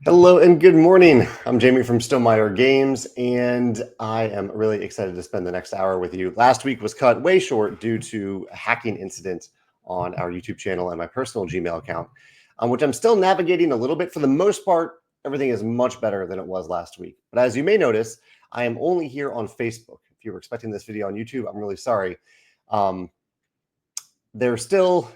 Hello and good morning. I'm Jamey from Stonemaier Games, and I am really excited to spend the next hour with you. Last week was cut way short due to a hacking incident on our YouTube channel and my personal Gmail account, which I'm still navigating a little bit. For the most part, everything is much better than it was last week. But as you may notice, I am only here on Facebook. If you were expecting this video on YouTube, I'm really sorry. There's still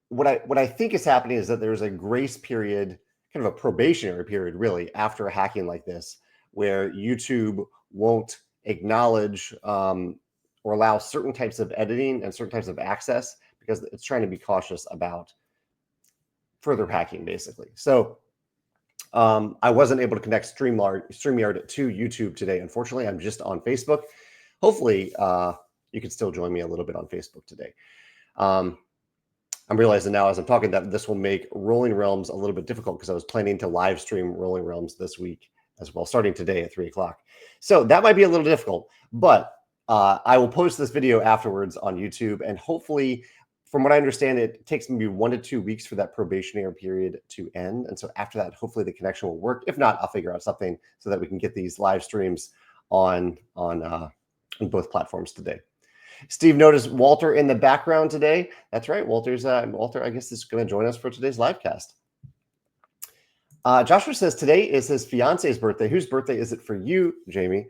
what I think is happening is that there's a grace period, kind of a probationary period, really, after a hacking like this, where YouTube won't acknowledge or allow certain types of editing and certain types of access because it's trying to be cautious about further hacking, basically. So I wasn't able to connect StreamYard to YouTube today. Unfortunately, I'm just on Facebook. Hopefully, you can still join me a little bit on Facebook today. I'm realizing now as I'm talking that this will make Rolling Realms a little bit difficult because I was planning to live stream Rolling Realms this week as well, starting today at 3 o'clock. So that might be a little difficult, but I will post this video afterwards on YouTube, and hopefully, from what I understand, it takes maybe 1 to 2 weeks for that probationary period to end. And so after that, hopefully the connection will work. If not, I'll figure out something so that we can get these live streams on both platforms today. Steve noticed Walter in the background today. That's right. Walter, I guess, is going to join us for today's live cast. Joshua says today is his fiance's birthday. Whose birthday is it for you, Jamey?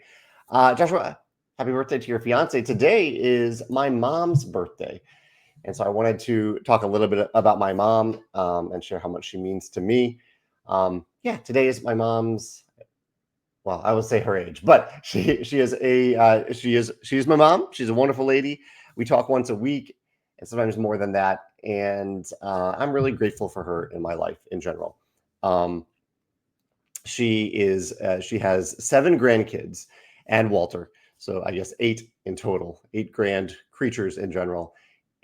Joshua, happy birthday to your fiance. Today is my mom's birthday. And so I wanted to talk a little bit about my mom and share how much she means to me. Today is my mom's. Well, I would say her age, but she's my mom. She's a wonderful lady. We talk once a week, and sometimes more than that. And I'm really grateful for her in my life in general. She has 7 grandkids and Walter, so I guess 8 in total, 8 grand creatures in general.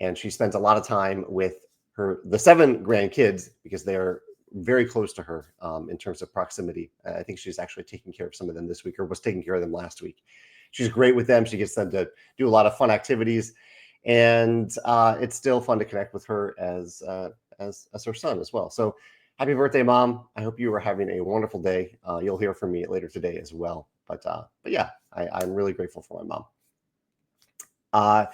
And she spends a lot of time with the 7 grandkids because they're very close to her in terms of proximity. I think she's actually taking care of some of them this week, or was taking care of them last week. She's great with them. She gets them to do a lot of fun activities, and it's still fun to connect with her as her son as well. So happy birthday, Mom. I hope you are having a wonderful day. You'll hear from me later today as well. But yeah, I'm really grateful for my mom.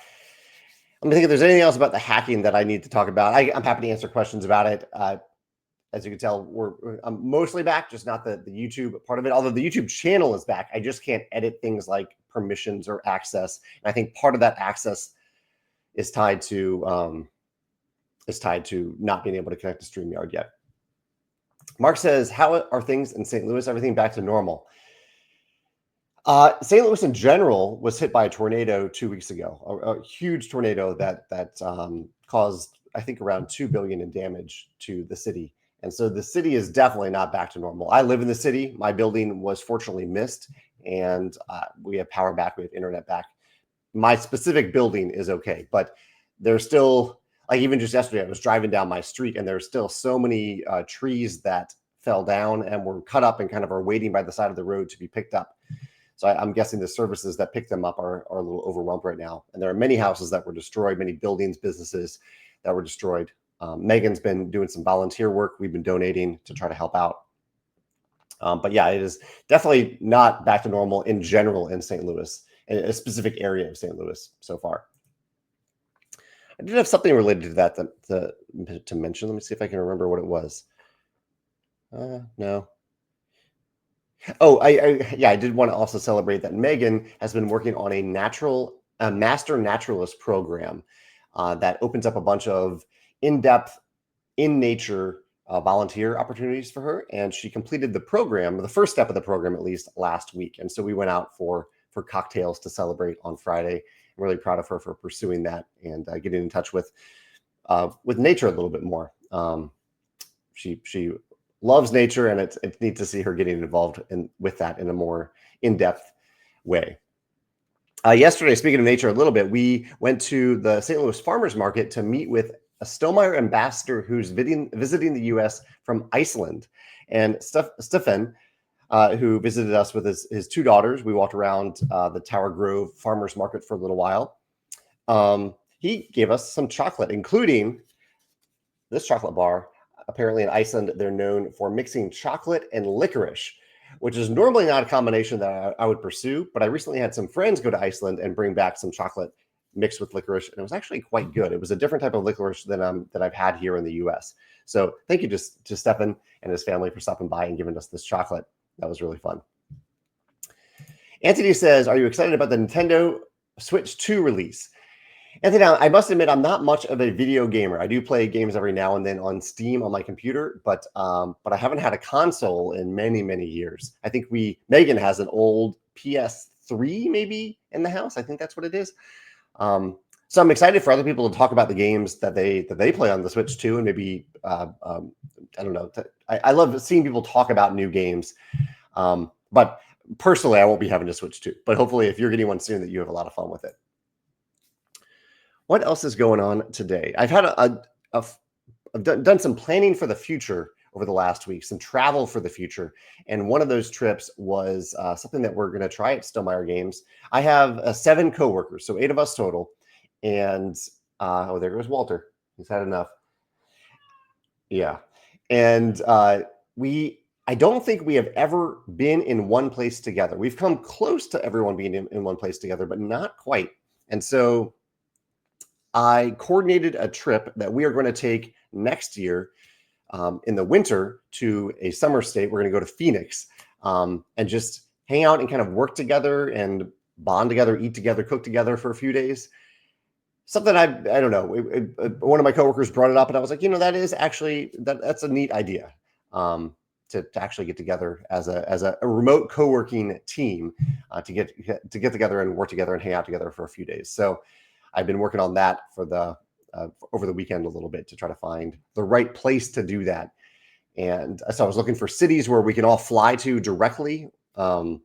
Let me think if there's anything else about the hacking that I need to talk about. I'm happy to answer questions about it. As you can tell, I'm mostly back, just not the YouTube part of it. Although the YouTube channel is back, I just can't edit things like permissions or access. And I think part of that access is tied to not being able to connect to StreamYard yet. Mark says, "How are things in St. Louis? Everything back to normal?" St. Louis in general was hit by a tornado 2 weeks ago, a huge tornado that caused, I think, around $2 billion in damage to the city. And so the city is definitely not back to normal. I live in the city. My building was fortunately missed, and we have power back. We have internet back. My specific building is okay, but there's still, like even just yesterday, I was driving down my street, and there's still so many trees that fell down and were cut up and kind of are waiting by the side of the road to be picked up. So I'm guessing the services that pick them up are a little overwhelmed right now. And there are many houses that were destroyed, many buildings, businesses that were destroyed. Megan's been doing some volunteer work. We've been donating to try to help out. But yeah, it is definitely not back to normal in general in St. Louis, in a specific area of St. Louis so far. I did have something related to that to mention. Let me see if I can remember what it was. No. Oh, I did want to also celebrate that Megan has been working on a master naturalist program that opens up a bunch of in-depth, in nature volunteer opportunities for her, and she completed the program, the first step of the program at least, last week. And so we went out for cocktails to celebrate on Friday. I'm really proud of her for pursuing that and getting in touch with nature a little bit more. She loves nature, and it's neat to see her getting involved with that in a more in-depth way. Yesterday, speaking of nature a little bit, we went to the St. Louis Farmers Market to meet with a Stonemaier ambassador who's visiting the U.S. from Iceland. And Stefan, who visited us with his 2 daughters, we walked around the Tower Grove Farmers Market for a little while. He gave us some chocolate, including this chocolate bar apparently in Iceland, they're known for mixing chocolate and licorice, which is normally not a combination that I would pursue. But I recently had some friends go to Iceland and bring back some chocolate mixed with licorice, and it was actually quite good. It was a different type of licorice than I've had here in the U.S. So thank you to Stefan and his family for stopping by and giving us this chocolate. That was really fun. Anthony says, "Are you excited about the Nintendo Switch 2 release?" Anthony, I must admit, I'm not much of a video gamer. I do play games every now and then on Steam on my computer, but I haven't had a console in many, many years. I think Megan has an old PS3 maybe in the house. I think that's what it is. So I'm excited for other people to talk about the games that they play on the Switch too, and maybe I don't know. I love seeing people talk about new games, but personally, I won't be having to Switch 2. But hopefully, if you're getting one soon, that you have a lot of fun with it. What else is going on today? I've had I've done some planning for the future over the last week, some travel for the future. And one of those trips was something that we're going to try at Stonemaier Games. I have 7 coworkers, so 8 of us total. And there goes Walter. He's had enough. Yeah. And I don't think we have ever been in one place together. We've come close to everyone being in one place together, but not quite. And so I coordinated a trip that we are going to take next year in the winter to a summer state. We're going to go to Phoenix and just hang out and kind of work together and bond together, eat together, cook together for a few days. Something I don't know. One of my coworkers brought it up, and I was like, that is actually that's a neat idea to actually get together as a remote co-working team to get together and work together and hang out together for a few days. So I've been working on that for over the weekend a little bit to try to find the right place to do that. And so I was looking for cities where we can all fly to directly, and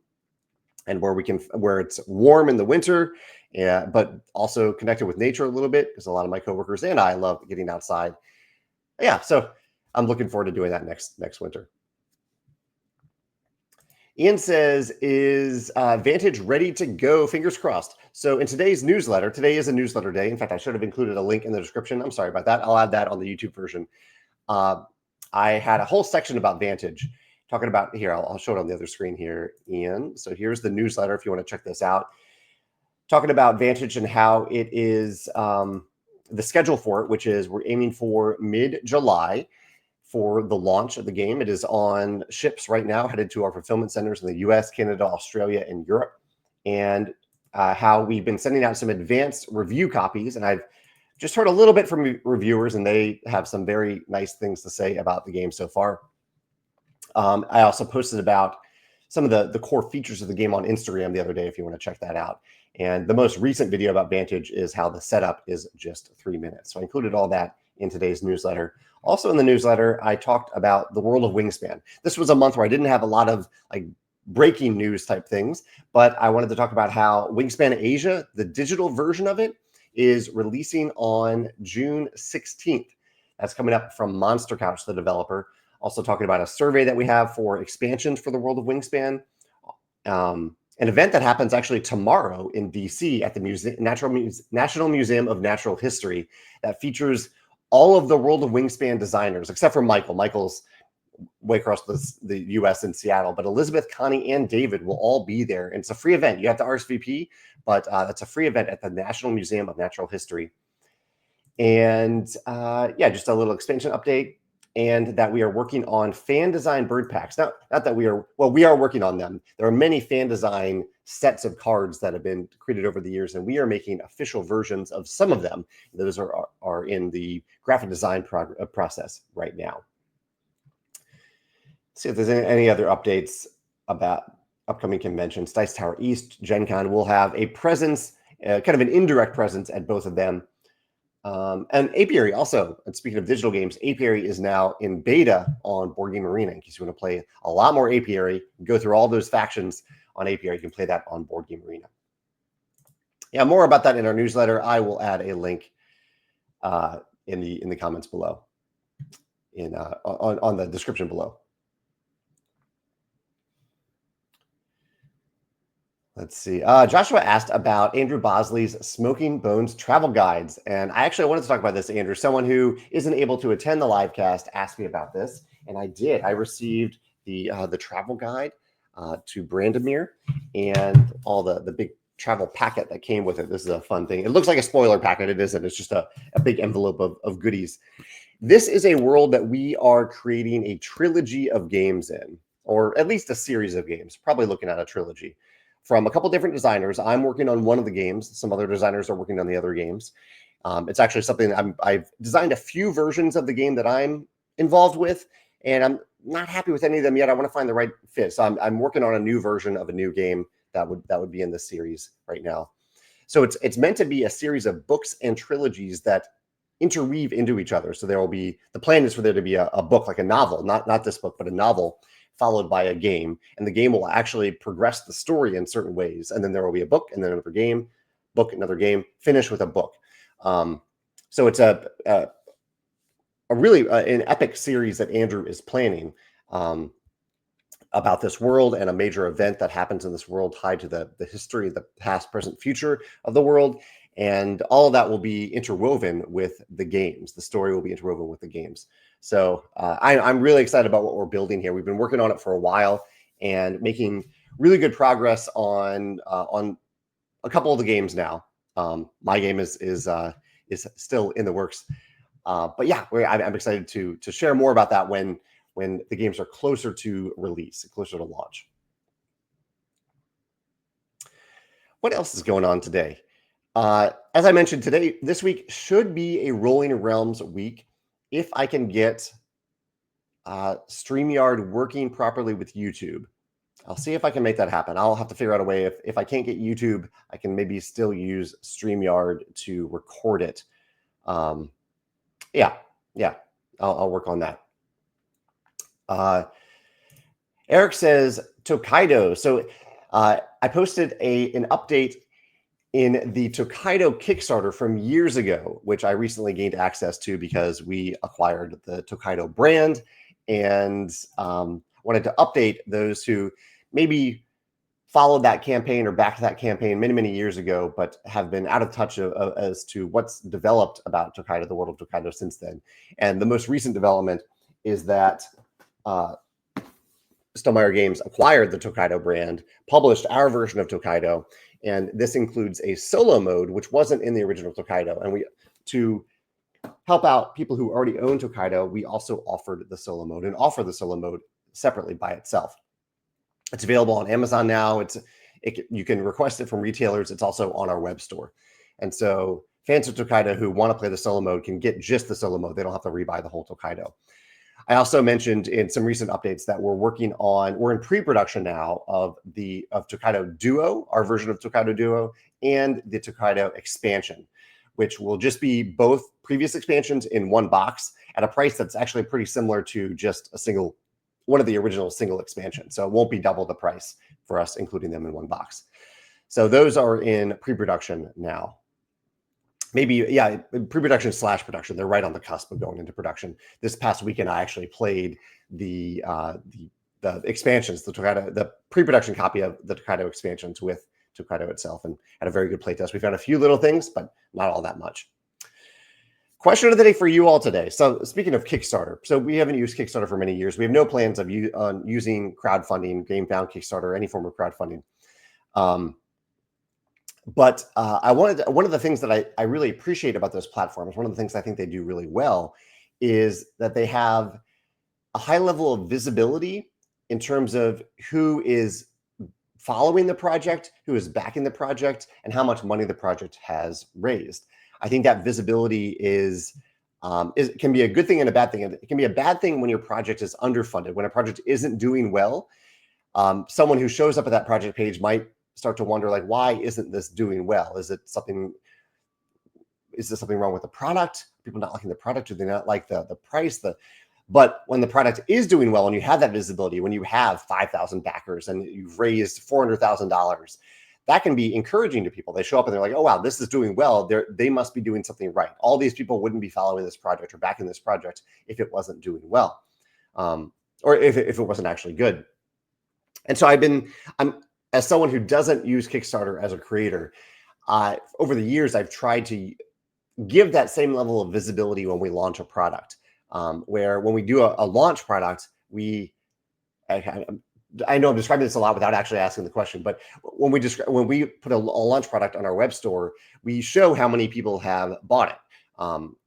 where it's warm in the winter, but also connected with nature a little bit, because a lot of my coworkers and I love getting outside. Yeah, so I'm looking forward to doing that next winter. Ian says, "Is Vantage ready to go? Fingers crossed." So in today's newsletter, today is a newsletter day. In fact, I should have included a link in the description. I'm sorry about that. I'll add that on the YouTube version. I had a whole section about Vantage, talking about here. I'll show it on the other screen here, Ian. So here's the newsletter if you want to check this out. Talking about Vantage and how it is the schedule for it, which is we're aiming for mid-July. For the launch of the game. It is on ships right now, headed to our fulfillment centers in the US, Canada, Australia, and Europe. And how we've been sending out some advanced review copies. And I've just heard a little bit from reviewers, and they have some very nice things to say about the game so far. I also posted about some of the core features of the game on Instagram the other day, if you want to check that out. And the most recent video about Vantage is how the setup is just 3 minutes. So I included all that in today's newsletter. Also in the newsletter, I talked about the world of Wingspan. This was a month where I didn't have a lot of breaking news type things, but I wanted to talk about how Wingspan Asia, the digital version of it, is releasing on June 16th. That's coming up from Monster Couch, the developer. Also talking about a survey that we have for expansions for the world of Wingspan. An event that happens actually tomorrow in DC at the National Museum of Natural History that features all of the world of Wingspan designers, except for Michael. Michael's way across the US in Seattle, but Elizabeth, Connie, and David will all be there. And it's a free event. You have to RSVP, but that's a free event at the National Museum of Natural History. And just a little expansion update, and that we are working on fan design bird packs. Not that we are working on them. There are many fan design sets of cards that have been created over the years, and we are making official versions of some of them. Those are in the graphic design process right now. Let's see if there's any other updates about upcoming conventions. Dice Tower East, Gen Con will have a presence, kind of an indirect presence at both of them. And Apiary also, and speaking of digital games, Apiary is now in beta on Board Game Arena. In case you want to play a lot more Apiary, go through all those factions on Apiary. You can play that on Board Game Arena. Yeah, more about that in our newsletter. I will add a link in the comments below, on the description below. Let's see. Joshua asked about Andrew Bosley's Smoking Bones travel guides. And I actually wanted to talk about this, Andrew. Someone who isn't able to attend the live cast asked me about this. And I did. I received the travel guide to Brandomir and all the big travel packet that came with it. This is a fun thing. It looks like a spoiler packet. It isn't. It's just a big envelope of goodies. This is a world that we are creating a trilogy of games in, or at least a series of games, probably looking at a trilogy from a couple different designers. I'm working on one of the games. Some other designers are working on the other games. It's actually something I've designed a few versions of the game that I'm involved with, and I'm not happy with any of them yet. I want to find the right fit. So I'm working on a new version of a new game that would be in this series right now. So it's meant to be a series of books and trilogies that interweave into each other. So there will be, the plan is for there to be a book, like a novel, not this book, but a novel followed by a game, and the game will actually progress the story in certain ways. And then there will be a book, and then another game, book, another game, finish with a book. So it's a really an epic series that Andrew is planning about this world and a major event that happens in this world tied to the history, the past, present, future of the world. And all of that will be interwoven with the games. The story will be interwoven with the games. So I'm really excited about what we're building here. We've been working on it for a while and making really good progress on a couple of the games now. My game is still in the works, but yeah, I'm excited to share more about that when the games are closer to release, closer to launch. What else is going on today? As I mentioned, this week should be a Rolling Realms week if I can get StreamYard working properly with YouTube. I'll see if I can make that happen. I'll have to figure out a way. If I can't get YouTube, I can maybe still use StreamYard to record it. Yeah, I'll work on that. Eric says Tokaido. So I posted an update in the Tokaido Kickstarter from years ago, which I recently gained access to because we acquired the Tokaido brand, and wanted to update those who maybe followed that campaign or backed that campaign many, many years ago, but have been out of touch as to what's developed about Tokaido, the world of Tokaido since then. And the most recent development is that Stonemaier Games acquired the Tokaido brand, published our version of Tokaido, and this includes a solo mode, which wasn't in the original Tokaido. And to help out people who already own Tokaido, we also offered the solo mode and offer the solo mode separately by itself. It's available on Amazon now. You can request it from retailers. It's also on our web store. And so fans of Tokaido who want to play the solo mode can get just the solo mode. They don't have to rebuy the whole Tokaido. I also mentioned in some recent updates that we're in pre-production now of Tokaido Duo, our version of Tokaido Duo, and the Tokaido expansion, which will just be both previous expansions in one box at a price that's actually pretty similar to just one of the original single expansions. So it won't be double the price for us, including them in one box. So those are in pre-production now. Maybe, pre-production / production. They're right on the cusp of going into production. This past weekend, I actually played the expansions, the pre-production copy of the Tokaido expansions with Tokaido itself, and had a very good playtest. We found a few little things, but not all that much. Question of the day for you all today. So speaking of Kickstarter, so we haven't used Kickstarter for many years. We have no plans of using crowdfunding, GameFound, Kickstarter, any form of crowdfunding. But one of the things that I really appreciate about those platforms, one of the things I think they do really well, is that they have a high level of visibility in terms of who is following the project, who is backing the project, and how much money the project has raised. I think that visibility can be a good thing and a bad thing. It can be a bad thing when your project is underfunded, when a project isn't doing well. Someone who shows up at that project page might start to wonder, like, why isn't this doing well? Is there something wrong with the product? People not liking the product? Do they not like the price? But when the product is doing well and you have that visibility, when you have 5,000 backers and you've raised $400,000, that can be encouraging to people. They show up and they're like, oh, wow, this is doing well. They must be doing something right. All these people wouldn't be following this project or backing this project if it wasn't doing well, or if it wasn't actually good. And so I'm as someone who doesn't use Kickstarter as a creator, over the years, I've tried to give that same level of visibility when we launch a product, where when we do a launch product, I know I'm describing this a lot without actually asking the question, but when we put a launch product on our web store, we show how many people have bought it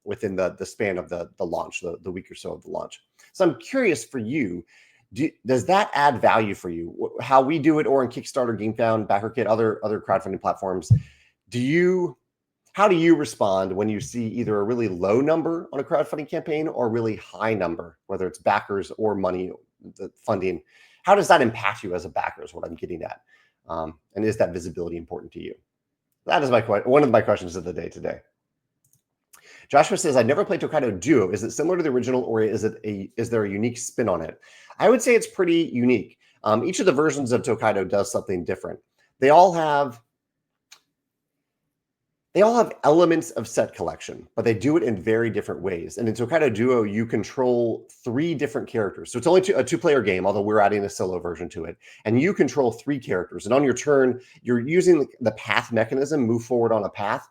within the span of the launch, the week or so of the launch. So I'm curious for you, does that add value for you? How we do it, or in Kickstarter, GameFound, BackerKit, other crowdfunding platforms, how do you respond when you see either a really low number on a crowdfunding campaign or a really high number, whether it's backers or money, the funding? How does that impact you as a backer is what I'm getting at. And is that visibility important to you? That is one of my questions of the day today. Joshua says, I never played Tokaido Duo. Is it similar to the original, or is there a unique spin on it? I would say it's pretty unique. Each of the versions of Tokaido does something different. They all have elements of set collection, but they do it in very different ways. And in Tokaido Duo, you control 3 different characters. So it's only a 2-player game, although we're adding a solo version to it. And you control 3 characters. And on your turn, you're using the path mechanism, move forward on a path.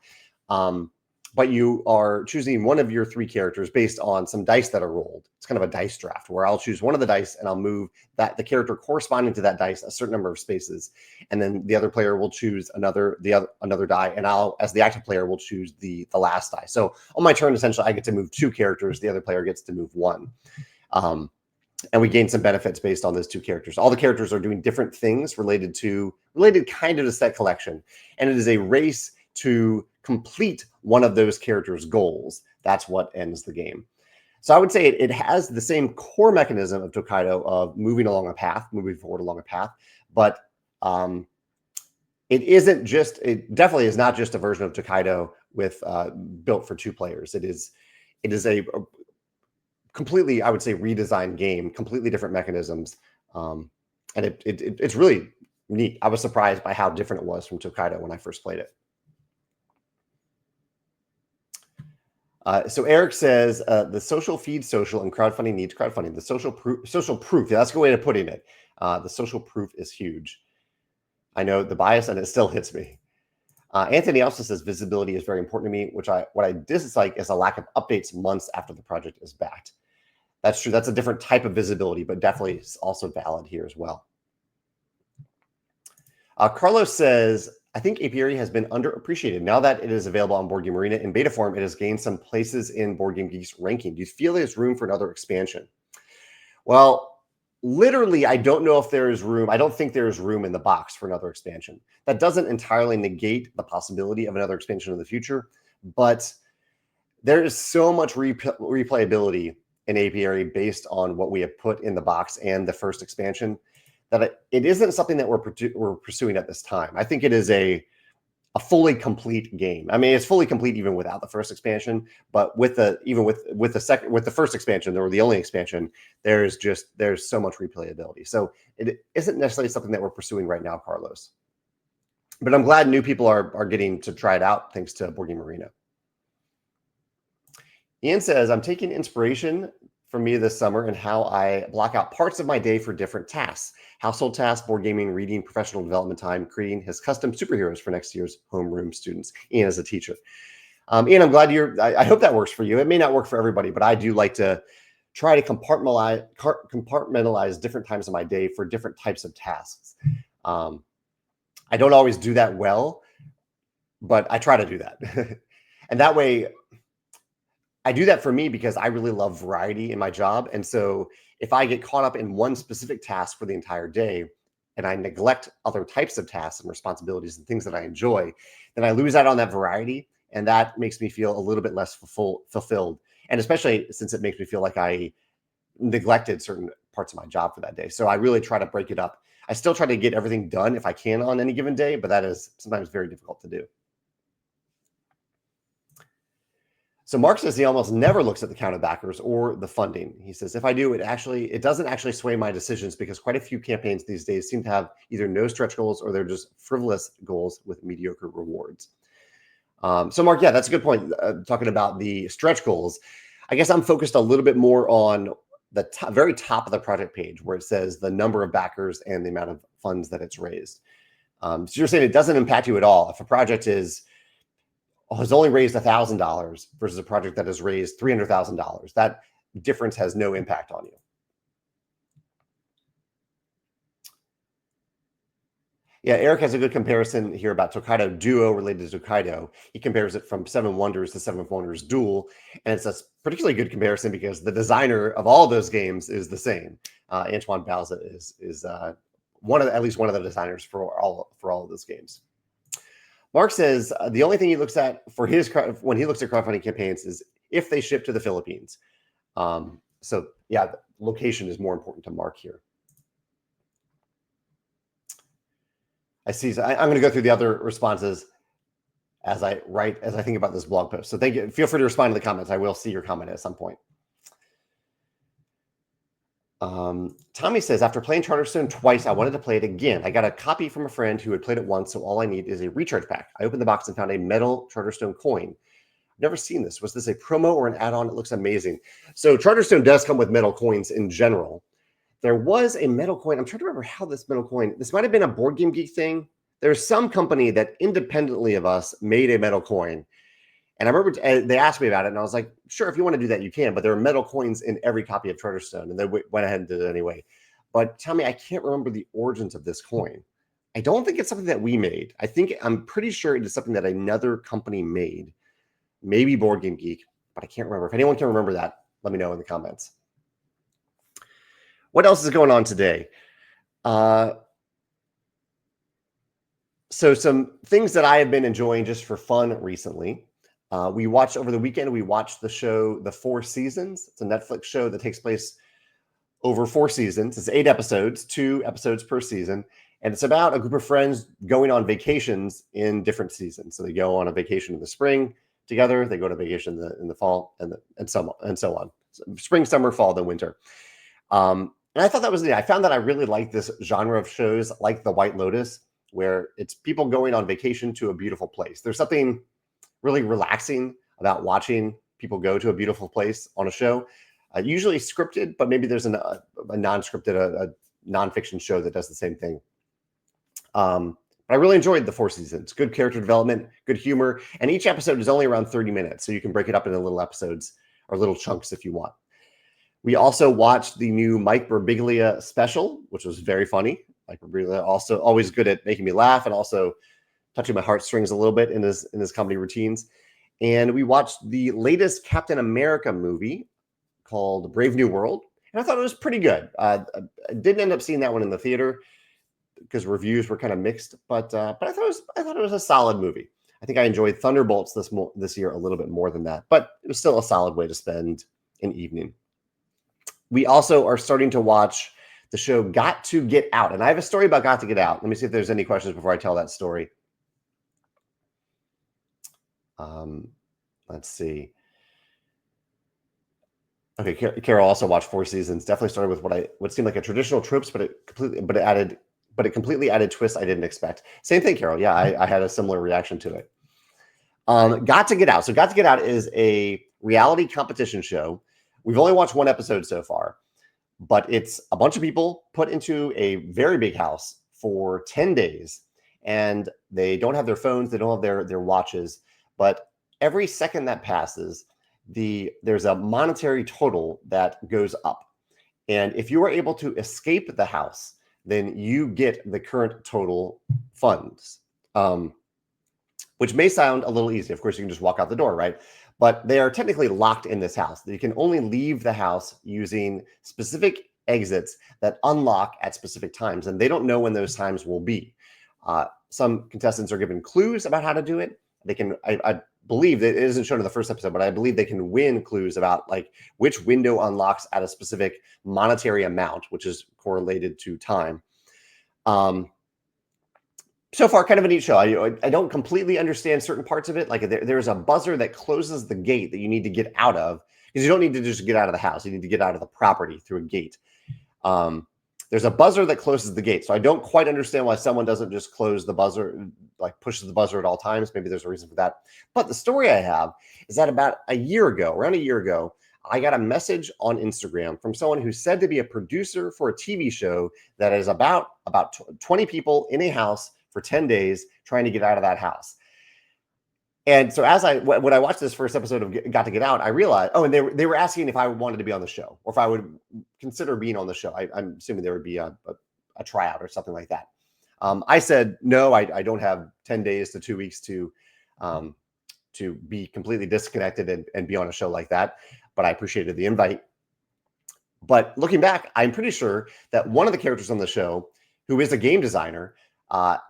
But you are choosing one of your 3 characters based on some dice that are rolled. It's kind of a dice draft where I'll choose one of the dice and I'll move the character corresponding to that dice a certain number of spaces, and then the other player will choose another die, and I'll, as the active player, will choose the last die. So on my turn, essentially, I get to move 2 characters. The other player gets to move 1. And we gain some benefits based on those 2 characters. All the characters are doing different things related kind of to set collection, and it is a race to complete one of those characters' goals. That's what ends the game. So I would say it has the same core mechanism of Tokaido of moving forward along a path, but it definitely is not just a version of Tokaido with built for 2 players. It is a completely, I would say, redesigned game, completely different mechanisms, and it's really neat. I was surprised by how different it was from Tokaido when I first played it. So Eric says the social feeds social and crowdfunding needs crowdfunding. The social proof. Yeah, that's a good way of putting it. The social proof is huge. I know the bias, and it still hits me. Anthony also says visibility is very important to me, what I dislike is a lack of updates months after the project is backed. That's true. That's a different type of visibility, but definitely is also valid here as well. Carlos says, I think Apiary has been underappreciated. Now that it is available on Board Game Arena in beta form, it has gained some places in Board Game Geek's ranking. Do you feel there's room for another expansion? Well, literally, I don't know if there is room. I don't think there is room in the box for another expansion. That doesn't entirely negate the possibility of another expansion in the future, but there is so much replayability in Apiary based on what we have put in the box and the first expansion that it isn't something that we're pursuing at this time. I think it is a fully complete game. I mean, it's fully complete even without the first expansion, but with the first expansion, or the only expansion, there's so much replayability. So it isn't necessarily something that we're pursuing right now, Carlos. But I'm glad new people are getting to try it out thanks to Board Game Arena. Ian says, I'm taking inspiration from me this summer and how I block out parts of my day for different tasks. Household tasks, board gaming, reading, professional development time, creating his custom superheroes for next year's homeroom students. Ian is a teacher. Ian, I'm glad I hope that works for you. It may not work for everybody, but I do like to try to compartmentalize different times of my day for different types of tasks. I don't always do that well, but I try to do that. And that way, I do that for me because I really love variety in my job. And so if I get caught up in one specific task for the entire day and I neglect other types of tasks and responsibilities and things that I enjoy, then I lose out on that variety. And that makes me feel a little bit less fulfilled. And especially since it makes me feel like I neglected certain parts of my job for that day. So I really try to break it up. I still try to get everything done if I can on any given day, but that is sometimes very difficult to do. So Mark says he almost never looks at the count of backers or the funding. He says, if I do, it doesn't actually sway my decisions because quite a few campaigns these days seem to have either no stretch goals or they're just frivolous goals with mediocre rewards. So Mark, yeah, that's a good point. Talking about the stretch goals, I guess I'm focused a little bit more on the very top of the project page where it says the number of backers and the amount of funds that it's raised. So you're saying it doesn't impact you at all if a project has only raised $1,000 versus a project that has raised $300,000. That difference has no impact on you. Yeah, Eric has a good comparison here about Tokaido Duo related to Tokaido. He compares it from Seven Wonders to Seven Wonders Duel, and it's a particularly good comparison because the designer of all of those games is the same. Antoine Bauza is at least one of the designers for all of those games. Mark says the only thing he looks at for when he looks at crowdfunding campaigns is if they ship to the Philippines. So yeah, location is more important to Mark here. I see. So I'm going to go through the other responses as I think about this blog post. So thank you. Feel free to respond to the comments. I will see your comment at some point. Tommy says, after playing Charterstone twice, I wanted to play it again. I got a copy from a friend who had played it once, so all I need is a recharge pack. I opened the box and found a metal Charterstone coin. I've never seen this. Was this a promo or an add-on? It looks amazing. So Charterstone does come with metal coins in general. There was a metal coin. I'm trying to remember how this might have been a Board Game Geek thing. There's some company that independently of us made a metal coin. And I remember they asked me about it, and I was like, sure, if you want to do that, you can. But there are metal coins in every copy of Charterstone, and they went ahead and did it anyway. But tell me, I can't remember the origins of this coin. I don't think it's something that we made. I'm pretty sure it is something that another company made, maybe Board Game Geek, but I can't remember. If anyone can remember that, let me know in the comments. What else is going on today? So some things that I have been enjoying just for fun recently. We watched over the weekend, the show, The Four Seasons. It's a Netflix show that takes place over 4 seasons. It's 8 episodes, 2 episodes per season. And it's about a group of friends going on vacations in different seasons. So they go on a vacation in the spring together. They go to vacation in the fall and so on. So spring, summer, fall, then winter. And I thought that was neat. I found that I really like this genre of shows like The White Lotus, where it's people going on vacation to a beautiful place. There's something really relaxing about watching people go to a beautiful place on a show. Usually scripted, but maybe there's a non-scripted, a nonfiction show that does the same thing. But I really enjoyed The Four Seasons. Good character development, good humor, and each episode is only around 30 minutes, so you can break it up into little episodes or little chunks if you want. We also watched the new Mike Birbiglia special, which was very funny. Mike Birbiglia also always good at making me laugh and also touching my heartstrings a little bit in his comedy routines. And we watched the latest Captain America movie called Brave New World, and I thought it was pretty good. I didn't end up seeing that one in the theater because reviews were kind of mixed, but I thought it was a solid movie. I think I enjoyed Thunderbolts this year a little bit more than that, but it was still a solid way to spend an evening. We also are starting to watch the show Got to Get Out, and I have a story about Got to Get Out. Let me see if there's any questions before I tell that story. Let's see. Okay, Carol also watched 4 seasons. Definitely started with what seemed like a traditional tropes, but it completely added twists I didn't expect. Same thing, Carol. Yeah, I had a similar reaction to it. Got to Get Out. So Got to Get Out is a reality competition show. We've only watched 1 episode so far, but it's a bunch of people put into a very big house for 10 days, and they don't have their phones, they don't have their watches, but every second that passes, there's a monetary total that goes up. And if you are able to escape the house, then you get the current total funds, which may sound a little easy. Of course, you can just walk out the door, right? But they are technically locked in this house. You can only leave the house using specific exits that unlock at specific times, and they don't know when those times will be. Some contestants are given clues about how to do it. They can, I believe that it isn't shown in the first episode, but I believe they can win clues about like which window unlocks at a specific monetary amount, which is correlated to time. So far, kind of a neat show. I don't completely understand certain parts of it. Like there's a buzzer that closes the gate that you need to get out of, because you don't need to just get out of the house. You need to get out of the property through a gate. There's a buzzer that closes the gate. So I don't quite understand why someone doesn't just close the buzzer, like pushes the buzzer at all times. Maybe there's a reason for that. But the story I have is that around a year ago, I got a message on Instagram from someone who said to be a producer for a TV show that is about 20 people in a house for 10 days trying to get out of that house. And so when I watched this first episode of Got to Get Out, I realized, and they were asking if I wanted to be on the show or if I would consider being on the show. I'm assuming there would be a tryout or something like that. I said, no, I don't have 10 days to 2 weeks to be completely disconnected and be on a show like that. But I appreciated the invite. But looking back, I'm pretty sure that one of the characters on the show, who is a game designer,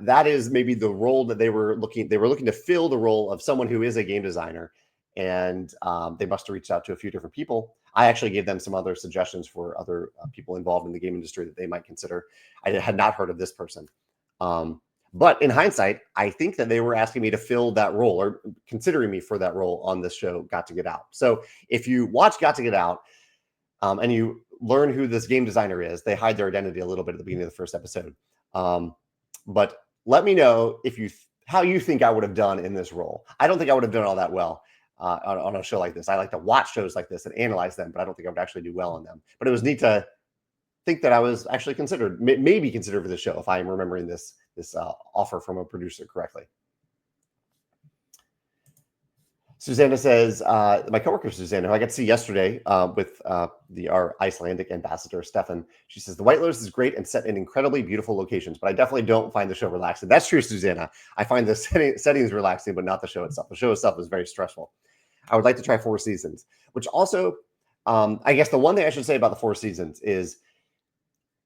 that is maybe the role that they were looking to fill, the role of someone who is a game designer. And they must have reached out to a few different people. I actually gave them some other suggestions for other people involved in the game industry that they might consider. I had not heard of this person. But in hindsight, I think that they were asking me to fill that role or considering me for that role on this show, Got to Get Out. So if you watch Got to Get Out and you learn who this game designer is, they hide their identity a little bit at the beginning of the first episode. But let me know how you think I would have done in this role. I don't think I would have done all that well on a show like this. I like to watch shows like this and analyze them, but I don't think I would actually do well on them. But it was neat to think that I was actually considered, maybe considered for the show, if I am remembering this offer from a producer correctly. Susanna says, my coworker Susanna, who I got to see yesterday with our Icelandic ambassador, Stefan, she says, the White Lotus is great and set in incredibly beautiful locations, but I definitely don't find the show relaxing. That's true, Susanna. I find the settings relaxing, but not the show itself. The show itself is very stressful. I would like to try 4 seasons, which also, I guess the one thing I should say about the 4 seasons is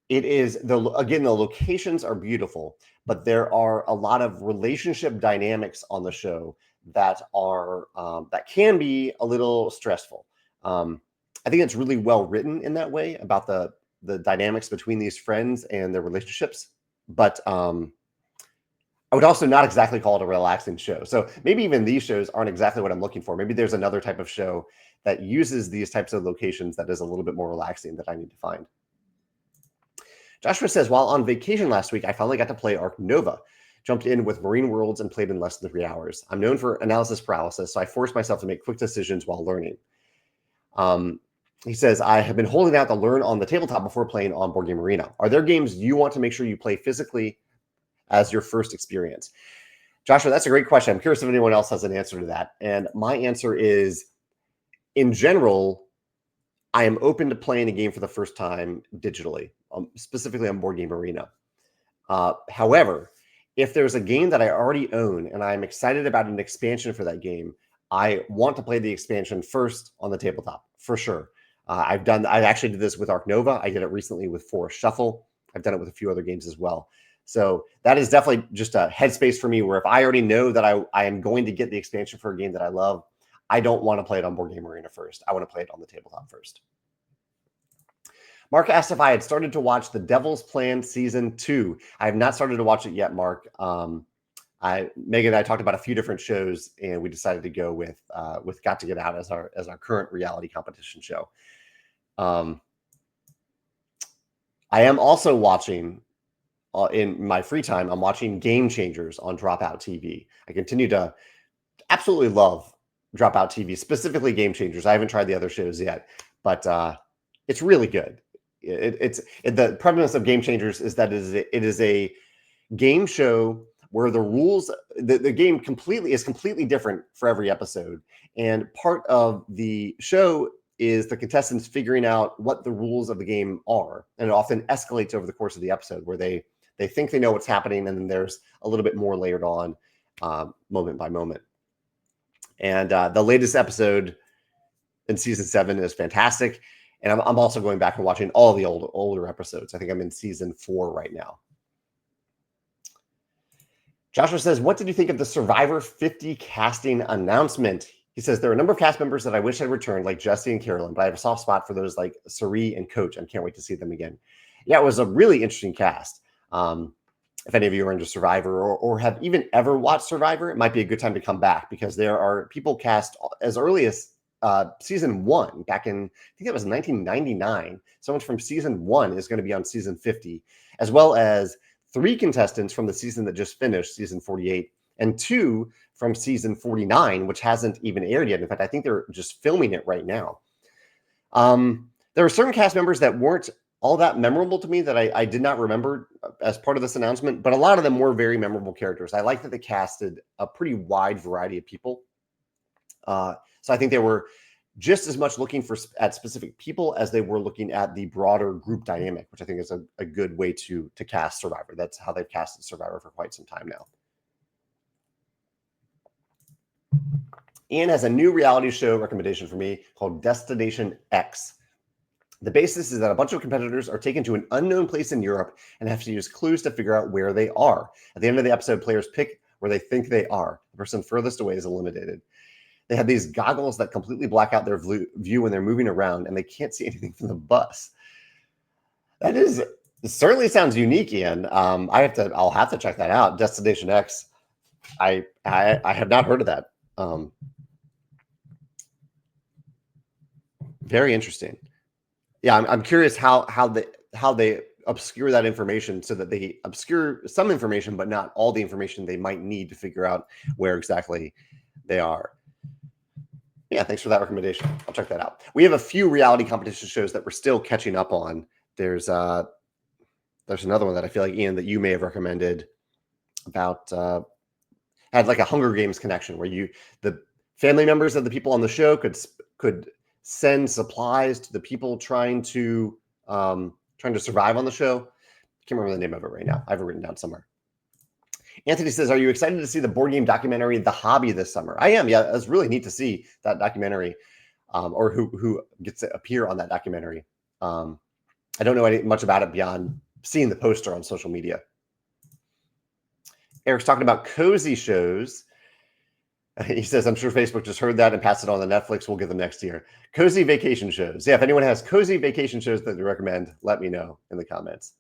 the locations are beautiful, but there are a lot of relationship dynamics on the show that are that can be a little stressful. I think it's really well written in that way about the dynamics between these friends and their relationships. But I would also not exactly call it a relaxing show. So maybe even these shows aren't exactly what I'm looking for. Maybe there's another type of show that uses these types of locations that is a little bit more relaxing that I need to find. Joshua says, while on vacation last week, I finally got to play Ark Nova. Jumped in with Marine Worlds and played in less than 3 hours. I'm known for analysis paralysis, so I forced myself to make quick decisions while learning. He says, I have been holding out to learn on the tabletop before playing on Board Game Arena. Are there games you want to make sure you play physically as your first experience? Joshua, that's a great question. I'm curious if anyone else has an answer to that. And my answer is, in general, I am open to playing a game for the first time digitally, specifically on Board Game Arena. However, if there's a game that I already own and I'm excited about an expansion for that game, I want to play the expansion first on the tabletop, for sure. I actually did this with Ark Nova. I did it recently with Forest Shuffle. I've done it with a few other games as well. So that is definitely just a headspace for me where if I already know that I am going to get the expansion for a game that I love, I don't want to play it on Board Game Arena first. I want to play it on the tabletop first. Mark asked if I had started to watch The Devil's Plan Season 2. I have not started to watch it yet, Mark. Megan and I talked about a few different shows, and we decided to go with Got to Get Out as our current reality competition show. I am also watching, in my free time, I'm watching Game Changers on Dropout TV. I continue to absolutely love Dropout TV, specifically Game Changers. I haven't tried the other shows yet, but it's really good. The premise of Game Changers is that it is a game show where the rules, the game is completely different for every episode. And part of the show is the contestants figuring out what the rules of the game are. And it often escalates over the course of the episode where they think they know what's happening, and then there's a little bit more layered on moment by moment. And the latest episode in season 7 is fantastic. And I'm also going back and watching all the older episodes. I think I'm in season 4 right now. Joshua says, what did you think of the Survivor 50 casting announcement? He says, there are a number of cast members that I wish had returned, like Jesse and Carolyn, but I have a soft spot for those like Sari and Coach, and can't wait to see them again. Yeah, it was a really interesting cast. If any of you are into Survivor or have even ever watched Survivor, it might be a good time to come back, because there are people cast as early as season 1 back in, I think that was 1999. Someone from season 1 is going to be on season 50, as well as 3 contestants from the season that just finished, season 48, and 2 from season 49, which hasn't even aired yet. In fact, I think they're just filming it right now. There are certain cast members that weren't all that memorable to me that I did not remember as part of this announcement, but a lot of them were very memorable characters. I like that they casted a pretty wide variety of people. So I think they were just as much looking at specific people as they were looking at the broader group dynamic, which I think is a good way to cast Survivor. That's how they've casted Survivor for quite some time now. Ian has a new reality show recommendation for me called Destination X. The basis is that a bunch of competitors are taken to an unknown place in Europe and have to use clues to figure out where they are. At the end of the episode, players pick where they think they are. The person furthest away is eliminated. They have these goggles that completely black out their view when they're moving around, and they can't see anything from the bus. It certainly sounds unique, Ian. I'll have to check that out. Destination X. I have not heard of that. Very interesting. Yeah, I'm curious how they obscure that information so that they obscure some information, but not all the information they might need to figure out where exactly they are. Yeah, thanks for that recommendation. I'll check that out. We have a few reality competition shows that we're still catching up on. There's another one that I feel like, Ian, that you may have recommended about had like a Hunger Games connection where the family members of the people on the show could send supplies to the people trying to survive on the show. I can't remember the name of it right now. I have it written down somewhere. Anthony says, are you excited to see the board game documentary, The Hobby, this summer? I am. Yeah, it's really neat to see that documentary or who gets to appear on that documentary. I don't know much about it beyond seeing the poster on social media. Eric's talking about cozy shows. He says, I'm sure Facebook just heard that and passed it on to Netflix. We'll get them next year. Cozy vacation shows. Yeah, if anyone has cozy vacation shows that they recommend, let me know in the comments.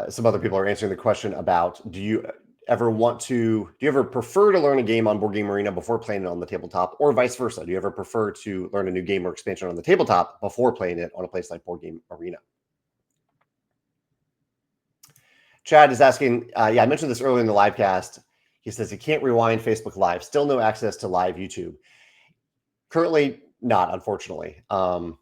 Some other people are answering the question about, do you ever prefer to learn a game on Board Game Arena before playing it on the tabletop, or vice versa? Do you ever prefer to learn a new game or expansion on the tabletop before playing it on a place like Board Game Arena? Chad is asking, I mentioned this earlier in the livecast. He says he can't rewind Facebook Live. Still no access to live YouTube. Currently not, unfortunately. I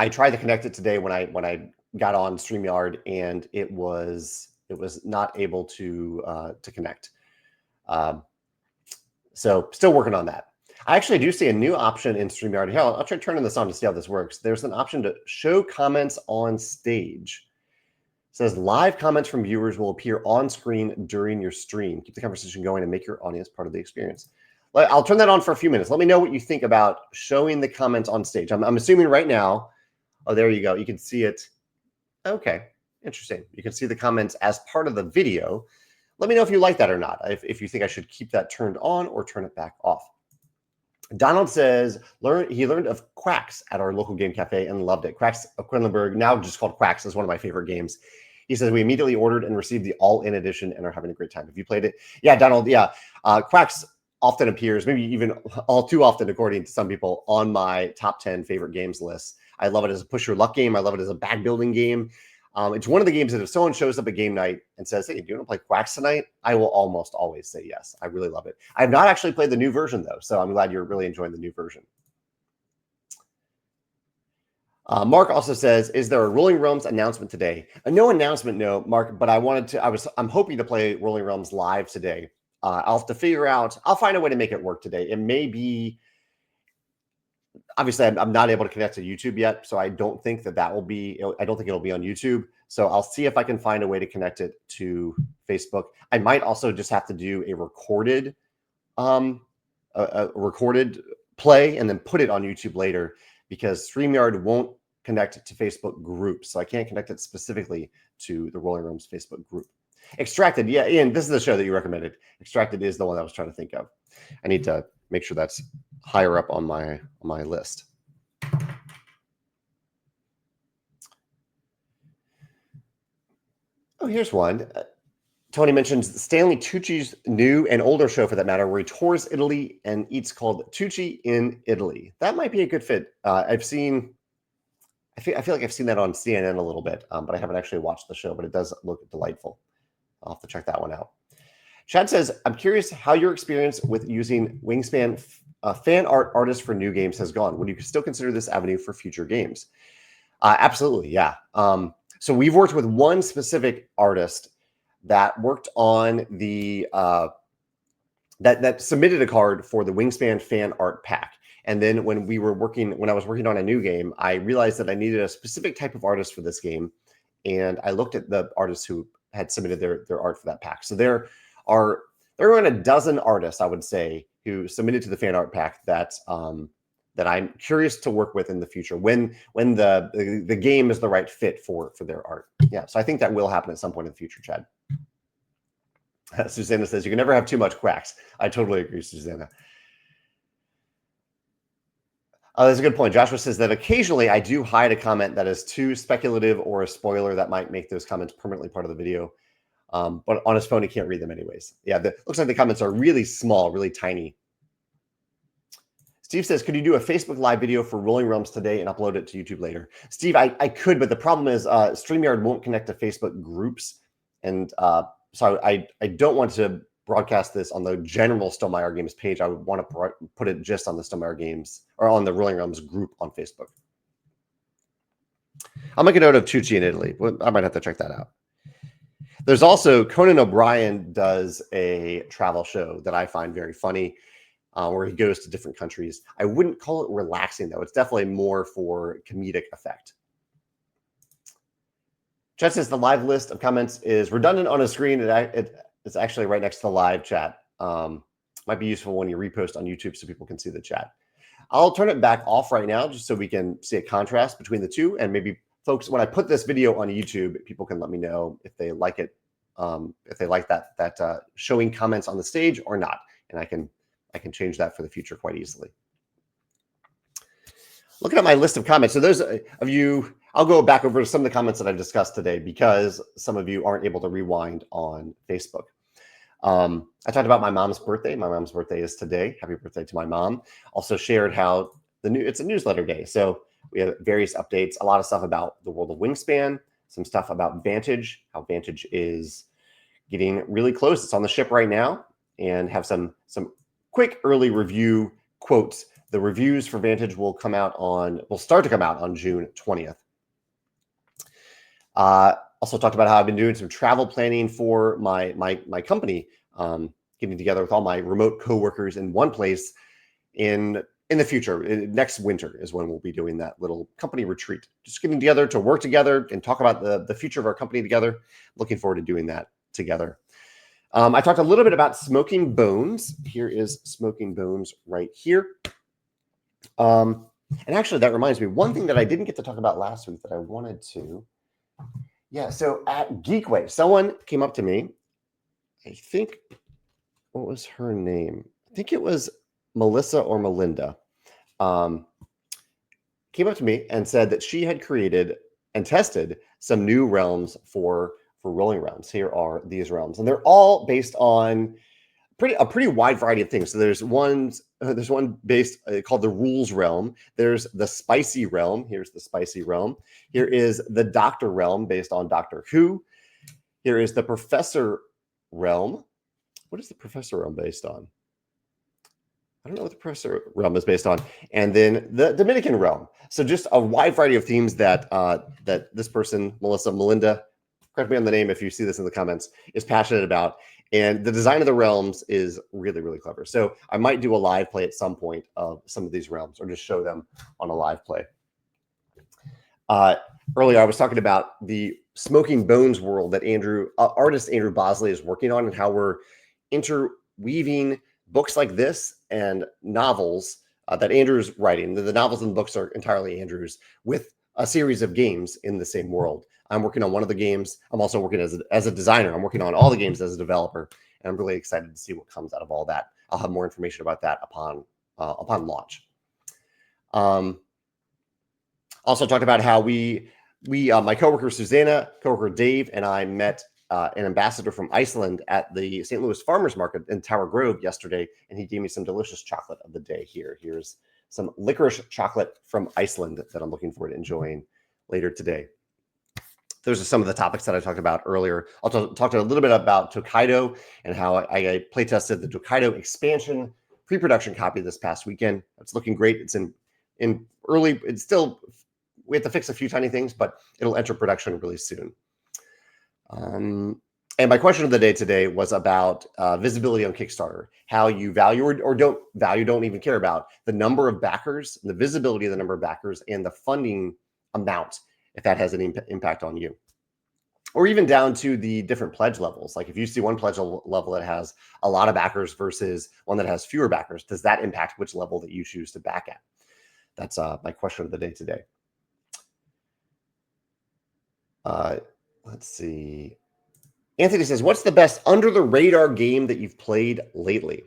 tried to connect it today when I got on StreamYard, and it was not able to connect. So still working on that. I actually do see a new option in StreamYard. Here, I'll try turning this on to see how this works. There's an option to show comments on stage. It says live comments from viewers will appear on screen during your stream. Keep the conversation going and make your audience part of the experience. I'll turn that on for a few minutes. Let me know what you think about showing the comments on stage. I'm assuming right now. Oh, there you go. You can see it. Okay, interesting. You can see the comments as part of the video. Let me know if you like that or not. If you think I should keep that turned on or turn it back off. Donald says he learned of Quacks at our local game cafe and loved it. Quacks of Quedlinburg, now just called Quacks, is one of my favorite games. He says we immediately ordered and received the all-in edition and are having a great time. Have you played it? Yeah, Donald, yeah. Quacks often appears, maybe even all too often, according to some people, on my top 10 favorite games list. I love it as a push your luck game. I love it as a bag building game. It's one of the games that if someone shows up at game night and says, hey, do you want to play Quacks tonight? I will almost always say yes. I really love it. I have not actually played the new version, though, so I'm glad you're really enjoying the new version. Mark also says, is there a Rolling Realms announcement today? No announcement, no, Mark, but I'm hoping to play Rolling Realms live today. I'll have to figure out, I'll find a way to make it work today. It may be, obviously I'm not able to connect to YouTube yet, so I don't think that will be, I don't think it'll be on YouTube. So I'll see if I can find a way to connect it to Facebook. I might also just have to do a recorded play and then put it on YouTube later, because StreamYard won't connect to Facebook groups. So I can't connect it specifically to the Rolling Realms Facebook group. Extracted, yeah, Ian, this is the show that you recommended. Extracted is the one I was trying to think of. I need to make sure that's higher up on my list. Oh, here's one. Tony mentions Stanley Tucci's new and older show, for that matter, where he tours Italy and eats, called Tucci in Italy. That might be a good fit. I feel like I've seen that on CNN a little bit, but I haven't actually watched the show, but it does look delightful. I'll have to check that one out. Chad says, I'm curious how your experience with using Wingspan fan art artist for new games has gone. Would you still consider this avenue for future games? Absolutely, yeah. So we've worked with one specific artist that worked on the that submitted a card for the Wingspan fan art pack. And then when I was working on a new game, I realized that I needed a specific type of artist for this game. And I looked at the artists who had submitted their art for that pack. So there are around a dozen artists, I would say, who submitted to the fan art pack that that I'm curious to work with in the future when the game is the right fit for their art. Yeah, so I think that will happen at some point in the future, Chad. Susanna says, you can never have too much quacks. I totally agree, Susanna. That's a good point. Joshua says that occasionally I do hide a comment that is too speculative or a spoiler that might make those comments permanently part of the video. But on his phone, he can't read them anyways. Yeah, looks like the comments are really small, really tiny. Steve says, could you do a Facebook Live video for Rolling Realms today and upload it to YouTube later? Steve, I could, but the problem is StreamYard won't connect to Facebook groups. And so I don't want to broadcast this on the general Stonemaier Games page. I would want to put it just on the Stonemaier Games or on the Rolling Realms group on Facebook. I'll make a note of Tucci in Italy. I might have to check that out. There's also Conan O'Brien does a travel show that I find very funny, where he goes to different countries. I wouldn't call it relaxing, though. It's definitely more for comedic effect. Chat says the live list of comments is redundant on a screen. It's actually right next to the live chat. Might be useful when you repost on YouTube so people can see the chat. I'll turn it back off right now just so we can see a contrast between the two. And maybe folks, when I put this video on YouTube, people can let me know if they like it, if they like that showing comments on the stage or not. And I can change that for the future quite easily. Looking at my list of comments. So those of you, I'll go back over to some of the comments that I've discussed today because some of you aren't able to rewind on Facebook. I talked about my mom's birthday. My mom's birthday is today. Happy birthday to my mom. Also shared how it's a newsletter day. So we have various updates, a lot of stuff about the world of Wingspan, some stuff about Vantage, how Vantage is getting really close. It's on the ship right now, and have some quick early review quotes. The reviews for Vantage will start to come out on June 20th. Also talked about how I've been doing some travel planning for my company, getting together with all my remote coworkers in one place in the future. Next winter is when we'll be doing that little company retreat. Just getting together to work together and talk about the future of our company together. Looking forward to doing that together. I talked a little bit about Smoking Bones. Here is Smoking Bones right here. And actually, that reminds me, one thing that I didn't get to talk about last week that I wanted to. Yeah, so at Geekway, someone came up to me. I think, what was her name? I think it was Melissa or Melinda. Came up to me and said that she had created and tested some new realms for Rolling Realms. Here are these realms, and they're all based on a pretty wide variety of things. So there's one based called the Rules Realm. There's the Spicy Realm. Here's the Spicy Realm. Here is the Doctor Realm based on Doctor Who. Here is the Professor Realm. What is the Professor Realm based on? I don't know what the Professor Realm is based on. And then the Dominican Realm. So just a wide variety of themes that this person, Melinda, correct me on the name if you see this in the comments, is passionate about. And the design of the realms is really, really clever. So I might do a live play at some point of some of these realms, or just show them on a live play. Earlier, I was talking about the Smoking Bones world that artist Andrew Bosley is working on, and how we're interweaving books like this and novels that Andrew's writing. The novels and the books are entirely Andrew's, with a series of games in the same world. I'm working on one of the games. I'm also working as a designer. I'm working on all the games as a developer, and I'm really excited to see what comes out of all that. I'll have more information about that upon launch. Also talked about how my coworker Susanna, coworker Dave, and I met an ambassador from Iceland at the St. Louis Farmers Market in Tower Grove yesterday, and he gave me some delicious chocolate of the day here. Here's some licorice chocolate from Iceland that I'm looking forward to enjoying later today. Those are some of the topics that I talked about earlier. I'll talk a little bit about Tokaido and how I play tested the Tokaido expansion pre-production copy this past weekend. It's looking great. It's in early. It's still, we have to fix a few tiny things, but it'll enter production really soon. And my question of the day today was about visibility on Kickstarter, how you value or don't value, don't even care about the number of backers, the visibility of the number of backers, and the funding amount, if that has any impact on you. Or even down to the different pledge levels. Like if you see one pledge level that has a lot of backers versus one that has fewer backers, does that impact which level that you choose to back at? That's my question of the day today. Let's see. Anthony says, what's the best under-the-radar game that you've played lately?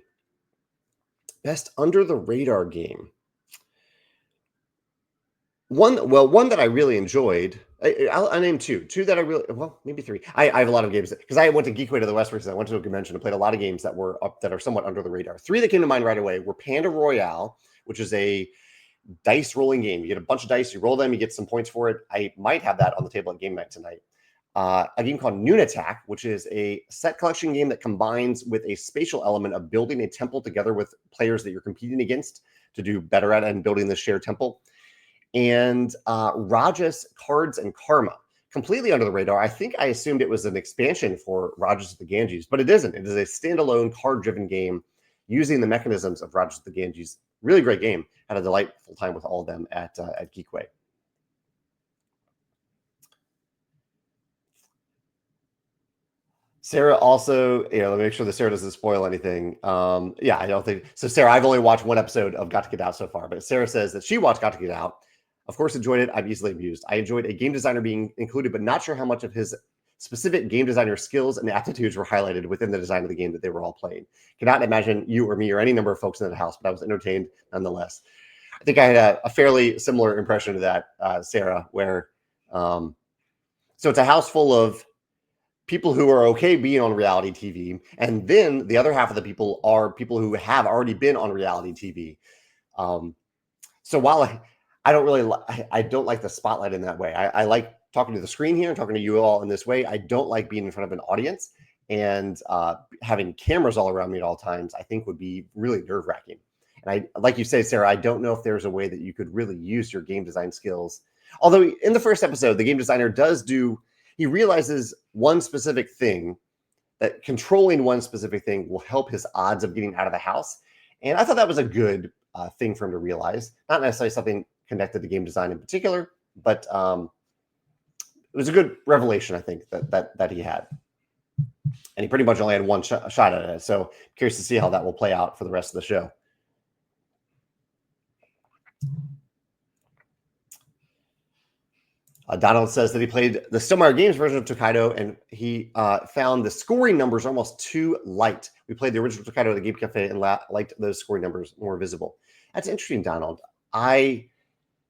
Best under-the-radar game. One that I really enjoyed. I'll name two that I really, well, maybe three. I have a lot of games because I went to Geekway to the West because I went to a convention and played a lot of games that were up that are somewhat under the radar. Three that came to mind right away were Panda Royale, which is a dice rolling game. You get a bunch of dice, you roll them, you get some points for it. I might have that on the table at game night tonight. A game called Noon Attack, which is a set collection game that combines with a spatial element of building a temple together with players that you're competing against to do better at it and building the shared temple. And Rajas Cards and Karma, completely under the radar. I think I assumed it was an expansion for Rajas of the Ganges, but it isn't. It is a standalone card-driven game using the mechanisms of Rajas of the Ganges. Really great game. Had a delightful time with all of them at Geekway. Sarah also, let me make sure that Sarah doesn't spoil anything. Yeah, I don't think so. Sarah, I've only watched one episode of Got to Get Out so far, but Sarah says that she watched Got to Get Out. Of course, enjoyed it. I'm easily amused. I enjoyed a game designer being included, but not sure how much of his specific game designer skills and aptitudes were highlighted within the design of the game that they were all playing. Cannot imagine you or me or any number of folks in the house, but I was entertained nonetheless. I think I had a fairly similar impression to that, Sarah, where so it's a house full of people who are okay being on reality TV. And then the other half of the people are people who have already been on reality TV. So while I don't really, I don't like the spotlight in that way. I like talking to the screen here and talking to you all in this way. I don't like being in front of an audience and having cameras all around me at all times, I think would be really nerve wracking. And like you say, Sarah, I don't know if there's a way that you could really use your game design skills. Although in the first episode, the game designer he realizes one specific thing, that controlling one specific thing will help his odds of getting out of the house. And I thought that was a good thing for him to realize. Not necessarily something connected to game design in particular, but it was a good revelation, I think, that he had. And he pretty much only had one shot at it. So curious to see how that will play out for the rest of the show. Donald says that he played the Stonemaier Games version of Tokaido, and he found the scoring numbers almost too light. We played the original Tokaido at the Game Cafe and liked those scoring numbers more visible. That's interesting, Donald. I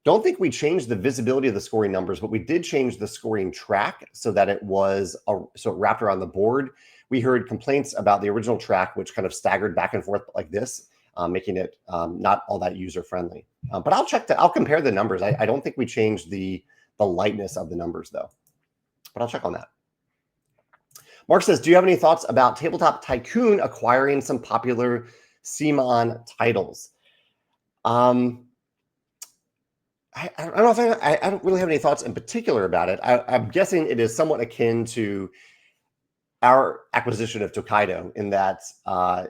don't think we changed the visibility of the scoring numbers, but we did change the scoring track so that it was so it wrapped around the board. We heard complaints about the original track, which kind of staggered back and forth like this, making it not all that user friendly. But I'll compare the numbers. I don't think we changed the lightness of the numbers, though. But I'll check on that. Mark says, do you have any thoughts about Tabletop Tycoon acquiring some popular CMON titles? I don't know if I don't really have any thoughts in particular about it. I'm guessing it is somewhat akin to our acquisition of Tokaido in that I'm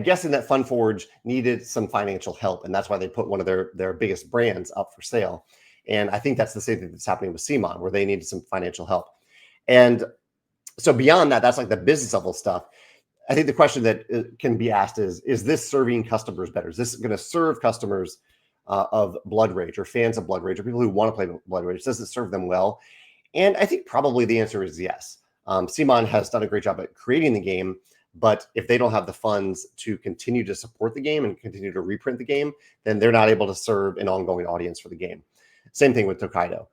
guessing that FunForge needed some financial help, and that's why they put one of their biggest brands up for sale. And I think that's the same thing that's happening with CMON, where they needed some financial help. And so beyond that, that's like the business level stuff. I think the question that can be asked is this serving customers better? Is this going to serve customers of Blood Rage or fans of Blood Rage or people who want to play Blood Rage? Does it serve them well? And I think probably the answer is yes. CMON has done a great job at creating the game, but if they don't have the funds to continue to support the game and continue to reprint the game, then they're not able to serve an ongoing audience for the game. Same thing with Tokaido.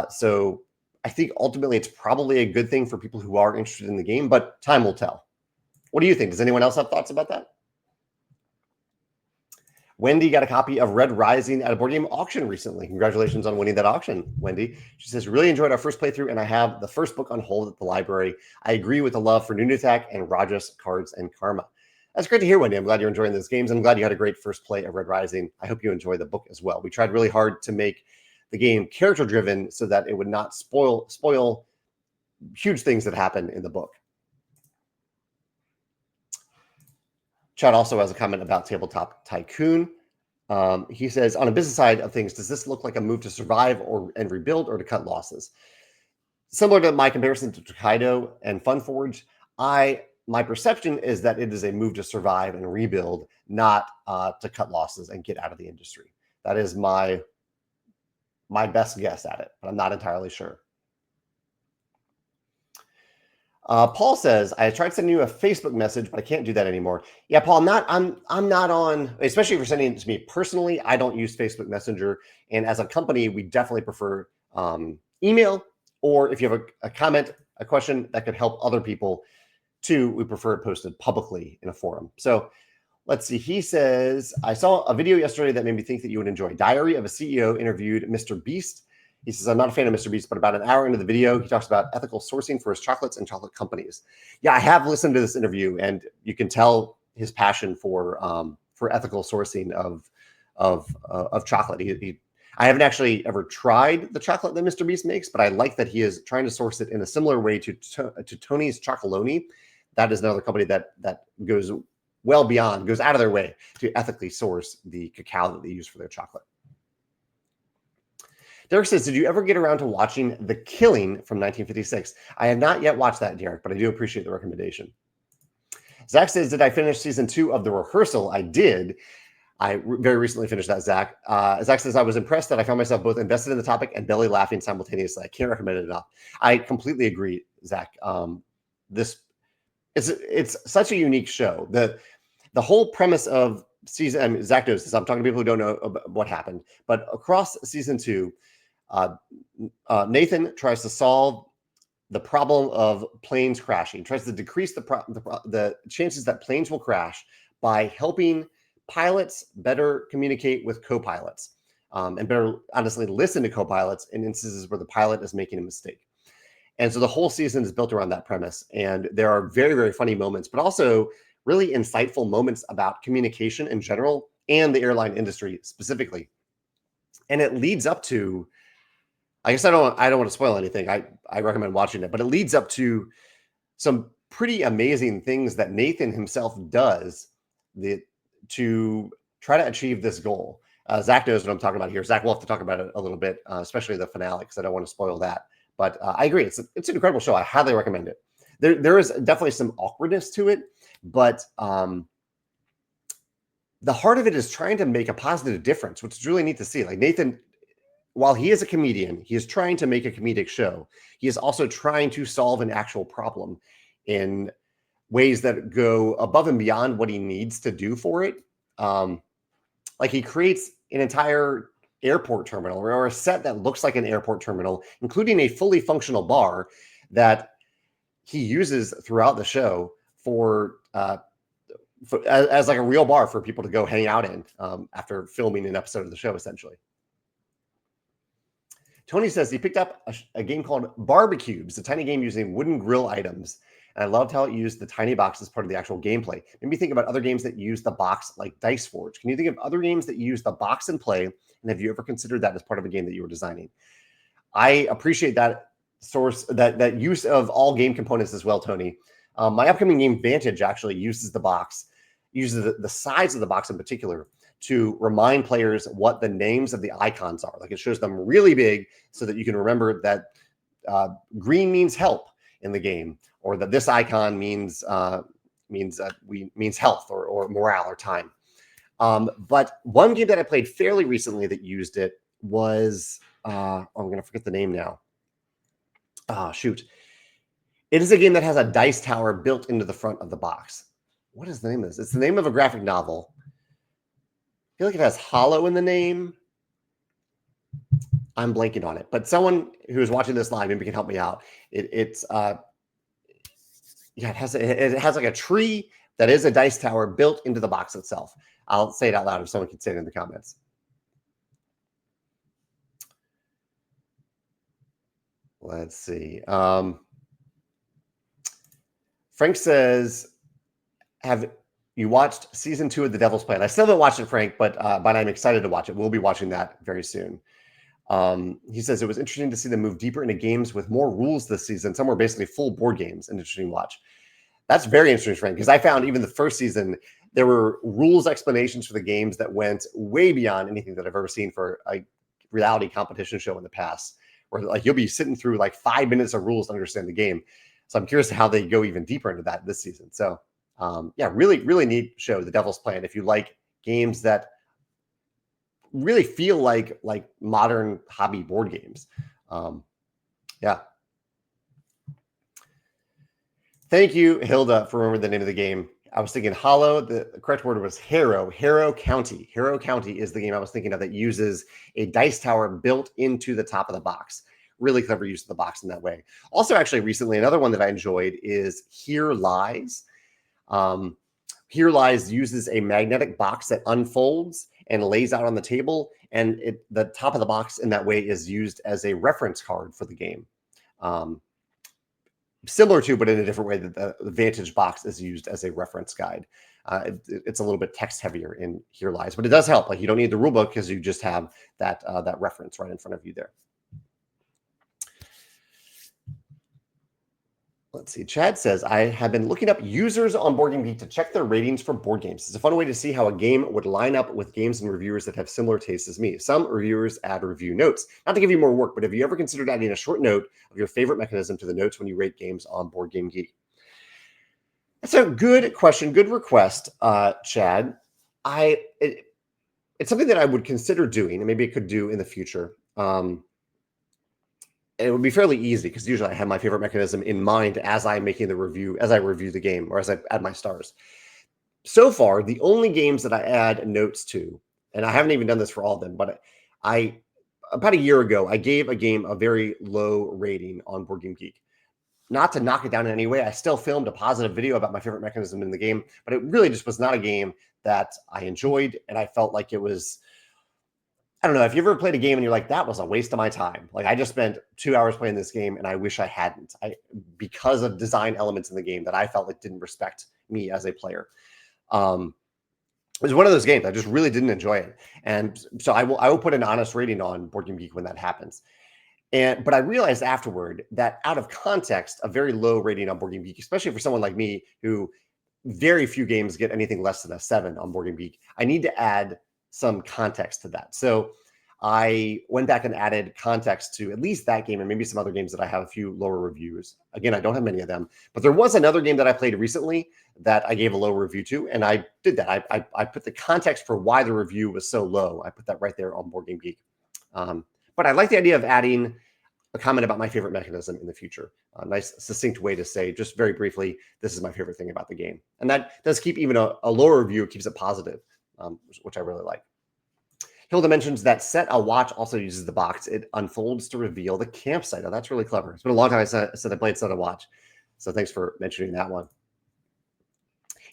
So I think ultimately it's probably a good thing for people who are interested in the game, but time will tell. What do you think? Does anyone else have thoughts about that? Wendy got a copy of Red Rising at a board game auction recently. Congratulations on winning that auction, Wendy. She says, really enjoyed our first playthrough, and I have the first book on hold at the library. I agree with the love for Noon Attack and Rajas Cards and Karma. That's great to hear, Wendy. I'm glad you're enjoying those games. I'm glad you had a great first play of Red Rising. I hope you enjoy the book as well. We tried really hard to make the game character driven so that it would not spoil huge things that happen in the book. Chad also has a comment about Tabletop Tycoon. He says, on a business side of things, does this look like a move to survive and rebuild, or to cut losses? Similar to my comparison to Tokaido and FunForge, my perception is that it is a move to survive and rebuild, not to cut losses and get out of the industry. That is my best guess at it, but I'm not entirely sure. Paul says, I tried sending you a Facebook message, but I can't do that anymore. Yeah, Paul, I'm not on, especially if you're sending it to me personally. I don't use Facebook Messenger. And as a company, we definitely prefer email, or if you have a comment, a question that could help other people too, we prefer it posted publicly in a forum. So let's see. He says, I saw a video yesterday that made me think that you would enjoy. Diary of a CEO interviewed Mr. Beast. He says, I'm not a fan of Mr. Beast, but about an hour into the video, he talks about ethical sourcing for his chocolates and chocolate companies. Yeah, I have listened to this interview, and you can tell his passion for ethical sourcing of chocolate. I haven't actually ever tried the chocolate that Mr. Beast makes, but I like that he is trying to source it in a similar way to Tony's Chocolonely. That is another company that goes well beyond, goes out of their way to ethically source the cacao that they use for their chocolate. Derek says, did you ever get around to watching The Killing from 1956? I have not yet watched that, Derek, but I do appreciate the recommendation. Zach says, did I finish season 2 of The Rehearsal? I did. I very recently finished that, Zach. Zach says, I was impressed that I found myself both invested in the topic and belly laughing simultaneously. I can't recommend it enough. I completely agree, Zach. It's such a unique show. The whole premise of season, I mean, Zach knows this. I'm talking to people who don't know about what happened, but across season 2, Nathan tries to solve the problem of planes crashing, tries to decrease the chances that planes will crash by helping pilots better communicate with co-pilots, and better, honestly, listen to co-pilots in instances where the pilot is making a mistake. And so the whole season is built around that premise. And there are very, very funny moments, but also really insightful moments about communication in general and the airline industry specifically. And it leads up to, I guess I don't want to spoil anything. I recommend watching it, but it leads up to some pretty amazing things that Nathan himself does to try to achieve this goal. Zach knows what I'm talking about here. Zach will have to talk about it a little bit, especially the finale, because I don't want to spoil that. But I agree. It's an incredible show. I highly recommend it. There is definitely some awkwardness to it, but the heart of it is trying to make a positive difference, which is really neat to see. Like Nathan, while he is a comedian, he is trying to make a comedic show. He is also trying to solve an actual problem in ways that go above and beyond what he needs to do for it. Like he creates an entire airport terminal or a set that looks like an airport terminal, including a fully functional bar that he uses throughout the show as like a real bar for people to go hang out in after filming an episode of the show, essentially. Tony says he picked up a game called Barbecues, a tiny game using wooden grill items. And I loved how it used the tiny box as part of the actual gameplay. Made me think about other games that use the box, like Dice Forge. Can you think of other games that use the box in play? And have you ever considered that as part of a game that you were designing? I appreciate that that use of all game components as well, Tony. My upcoming game Vantage actually uses the box, uses the size of the box in particular to remind players what the names of the icons are. Like it shows them really big so that you can remember that green means help in the game, or that this icon means health or morale or time. But one game that I played fairly recently that used it was I'm going to forget the name now. Shoot. It is a game that has a dice tower built into the front of the box. What is the name of this? It's the name of a graphic novel. I feel like it has Hollow in the name. I'm blanking on it, but someone who is watching this live maybe can help me out. It has like a tree that is a dice tower built into the box itself. I'll say it out loud if someone can say it in the comments. Let's see. Frank says, You watched season 2 of The Devil's Plan. I still haven't watched it, Frank, but I'm excited to watch it. We'll be watching that very soon. He says it was interesting to see them move deeper into games with more rules this season. Some were basically full board games. An interesting watch. That's very interesting, Frank, because I found even the first season, there were rules explanations for the games that went way beyond anything that I've ever seen for a reality competition show in the past, where like you'll be sitting through like 5 minutes of rules to understand the game. So I'm curious how they go even deeper into that this season. So yeah, really, really neat show, The Devil's Plan. If you like games that really feel like modern hobby board games. Yeah. Thank you, Hilda, for remembering the name of the game. I was thinking Hollow. The correct word was Harrow County. Harrow County is the game I was thinking of that uses a dice tower built into the top of the box. Really clever use of the box in that way. Also, actually, recently, another one that I enjoyed is Here Lies. Here Lies uses a magnetic box that unfolds and lays out on the table, and the top of the box in that way is used as a reference card for the game. Similar to, but in a different way, that the Vantage box is used as a reference guide. It's a little bit text heavier in Here Lies, but it does help. Like you don't need the rule book because you just have that reference right in front of you there. Let's see. Chad says, I have been looking up users on BoardGameGeek to check their ratings for board games. It's a fun way to see how a game would line up with games and reviewers that have similar tastes as me. Some reviewers add review notes. Not to give you more work, but have you ever considered adding a short note of your favorite mechanism to the notes when you rate games on BoardGameGeek? That's a good question. Good request, Chad. It's something that I would consider doing, and maybe it could do in the future. It would be fairly easy because usually I have my favorite mechanism in mind as I'm making the review, as I review the game, or as I add my stars. So far, the only games that I add notes to, and I haven't even done this for all of them, but about a year ago, I gave a game a very low rating on BoardGameGeek. Not to knock it down in any way, I still filmed a positive video about my favorite mechanism in the game, but it really just was not a game that I enjoyed, and I felt like it was, I don't know, if you ever played a game and you're like, that was a waste of my time. Like I just spent 2 hours playing this game and I wish I hadn't. Because of design elements in the game that I felt like didn't respect me as a player. It was one of those games I just really didn't enjoy it. And so I will put an honest rating on BoardGameGeek when that happens. But I realized afterward that out of context, a very low rating on BoardGameGeek, especially for someone like me who very few games get anything less than a 7 on BoardGameGeek, I need to add some context to that. So I went back and added context to at least that game and maybe some other games that I have a few lower reviews. Again, I don't have many of them, but there was another game that I played recently that I gave a low review to, and I did that. I put the context for why the review was so low. I put that right there on BoardGameGeek. But I like the idea of adding a comment about my favorite mechanism in the future. A nice, succinct way to say, just very briefly, this is my favorite thing about the game. And that does keep even a lower review, keeps it positive. Which I really like. Hilda mentions that Set a Watch also uses the box. It unfolds to reveal the campsite. Oh, that's really clever. It's been a long time I said I played Set a Watch. So thanks for mentioning that one.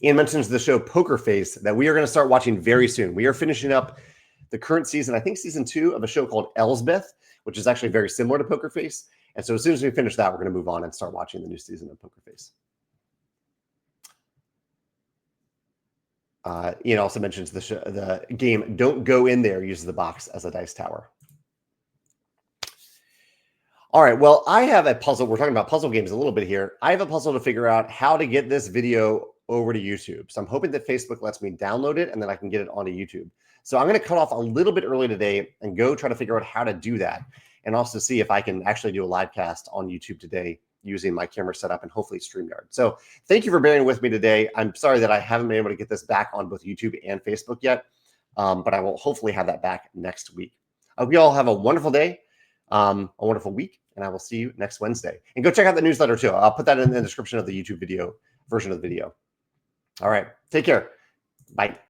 Ian mentions the show Poker Face that we are going to start watching very soon. We are finishing up the current season, I think season 2 of a show called Elsbeth, which is actually very similar to Poker Face. And so as soon as we finish that, we're going to move on and start watching the new season of Poker Face. Ian also mentions the game Don't Go In There uses the box as a dice tower. All right, well, I have a puzzle. We're talking about puzzle games a little bit here. I have a puzzle to figure out how to get this video over to YouTube. So I'm hoping that Facebook lets me download it and then I can get it onto YouTube. So I'm going to cut off a little bit early today and go try to figure out how to do that, and also see if I can actually do a live cast on YouTube today using my camera setup and hopefully StreamYard. So thank you for bearing with me today. I'm sorry that I haven't been able to get this back on both YouTube and Facebook yet, but I will hopefully have that back next week. I hope you all have a wonderful day, a wonderful week, and I will see you next Wednesday. And go check out the newsletter too. I'll put that in the description of the YouTube video version of the video. All right, take care. Bye.